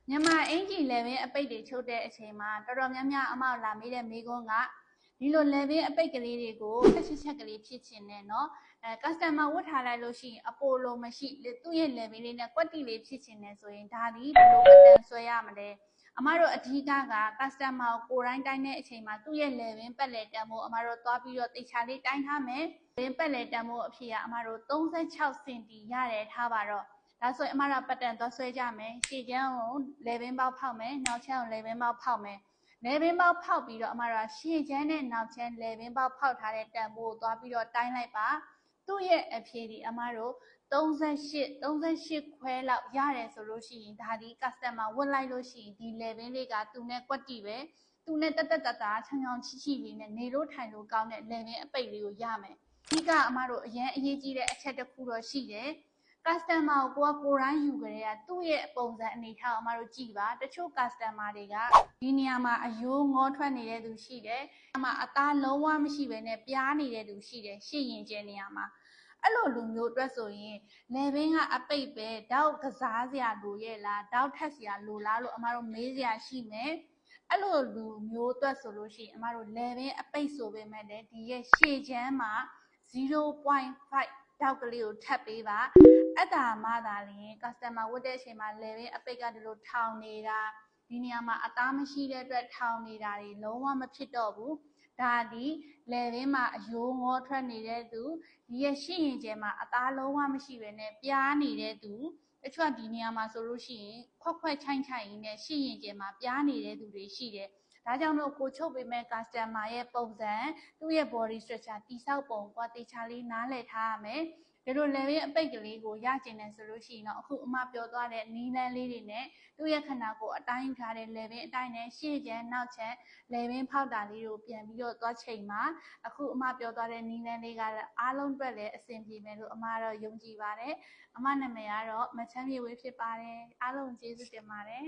မြန်မာအင်ဂျီ11အပိတ်တွေချုပ်တဲ့အချိန်မှာတော်တော်များများအမောက်လာမေးတဲ့မိကုန်းကဒီလို11အပိတ်ကလေးတွေကို16ချက်ကလေးဖြစ်ချင်တယ်เนาะcustomer ဝတ်ထားလိုက်လို့ရှိရင်အပိုလိုမရှိသူ့ရဲ့ level လေးနဲ့ကွက်တီလေးဖြစ်ချင်တယ်ဆိုရင်ဒါဒီဘယ်လိုပတ်တန်ဆွဲရမလဲအမတို့အဓိက customer ကိုတိုင်းတိုင်းတဲ့အချိန်မှာသူ့ရဲ့ level ပတ်လေတန်ဖို့အမတို့သွားပြီးတော့တိတ်ချလေးတိုင်းထားမယ် level ပတ်လေတန်ဖို့အဖြစ်ကအမတို့36စင်တီရတယ်ထားပါတော့ဒါဆိုရင်အမတို့ပတ်တန်သွားဆွဲကြမယ်ရှေ့ချမ်းကို level ပေါက်ဖောက်မယ်နောက်ချမ်းကို level ပေါက်ဖောက်မယ် level ပေါက်ဖောက်ပြီးတော့အမတို့ရှေ့ချမ်းနဲ့နောက်ချမ်း level ပေါက်ဖောက်ထားတဲ့တန်ဖိုးကိုသွားပြီးတော့တိုင်းလိုက်ပါသူ့ရဲ့အဖြေဒီအမတို့38ခွဲလောက်ရတယ်ဆိုလို့ရှိရင်ဒါဒီ customer ဝတ်လိုက်လို့ရှိရင်ဒီ level လေးကသူနဲ့ကွက်တီပဲသူနဲ့တက်တက်တတာချောင်ချောင်ချီချီလေးနဲ့နေလို့ထိုင်လို့ကောင်းတဲ့ level အပိတ်လေးကိုရမယ်အဓိကအမတို့အရင်အရေးကြီးတဲ့အချက်တစ်ခုတော့ရှိတယ် customer ကိုကိုယ်တိုင်းယူကြတဲ့သူ့ရဲ့ပုံစံအနေထားကိုအမတို့ကြည့်ပါတချို့ customer တွေကဒီနေရာမှာအယိုးငေါထွက်နေတဲ့သူရှိတယ်အမအသားလုံးဝမရှိဘဲနဲ့ပြားနေတဲ့သူရှိတယ်ရှေ့ရင်ကျဲနေရာမှာအဲ့လိုလူမျိုးအတွက်ဆိုရင် level ကအပိတ်ပဲတောက်ကစားစရာလိုရဲ့လားတောက်ထက်စရာလိုလားလို့အမတို့မေးစရာရှိမယ်အဲ့လိုလူမျိုးအတွက်ဆိုလို့ရှိရင်အမတို့ level အပိတ်ဆိုပေမဲ့လည်းဒီရဲ့ရှေ့ချမ်းမှာ 0.5 တောက်ကလေးကိုထပ်ပေးပါအဲ့ဒါမှသာလျှင် customer ဝတ်တဲ့အချိန်မှာ level အပိတ်ကဒီလိုထောင်နေတာဒီနေရာမှာအသားမရှိတဲ့အတွက်ထောင်နေတာတွေလုံးဝမဖြစ်တော့ဘူးဒါဒီ level မှာအယိုးငေါထွက်နေတဲ့သူဒီရဲ့ရှေ့ရင်ကျဲမှာအသားလုံးဝမရှိဘဲနဲ့ပြားနေတဲ့သူတချို့ကဒီနေရာမှာဆိုလို့ရှိရင်ခွက်ချိုင်ချိုင်ရင်းနဲ့ရှေ့ရင်ကျဲမှာပြားနေတဲ့သူတွေရှိတယ်ဒါကြောင့်လို့ကိုချုပ်ပေးမဲ့ customer ရဲ့ပုံစံသူ့ရဲ့ body structure တိဆောက်ပုံကွာတေချာလေးနားလည်ထားရမယ်ဒီလို level အပိတ်ကလေးကိုရကျင်တယ်ဆိုလို့ရှိရင်တော့အခုအမပြောသွားတဲ့နီးလန်းလေးတွေနဲ့သူ့ရဲ့ခန္ဓာကိုယ်အတိုင်းယူထားတဲ့ level အတိုင်းနဲ့ရှေ့ချမ်းနောက်ချမ်း level ဖောက်တာလေးကိုပြန်ပြီးတော့သွားချိန်မှာအခုအမပြောသွားတဲ့နီးလန်းလေးကအားလုံးအတွက်လည်းအဆင်ပြေမယ်လို့အမတော့ယုံကြည်ပါတယ်အမနာမည်ကတော့မချမ်းမြေဝေးဖြစ်ပါတယ်အားလုံးကျေးဇူးတင်ပါတယ်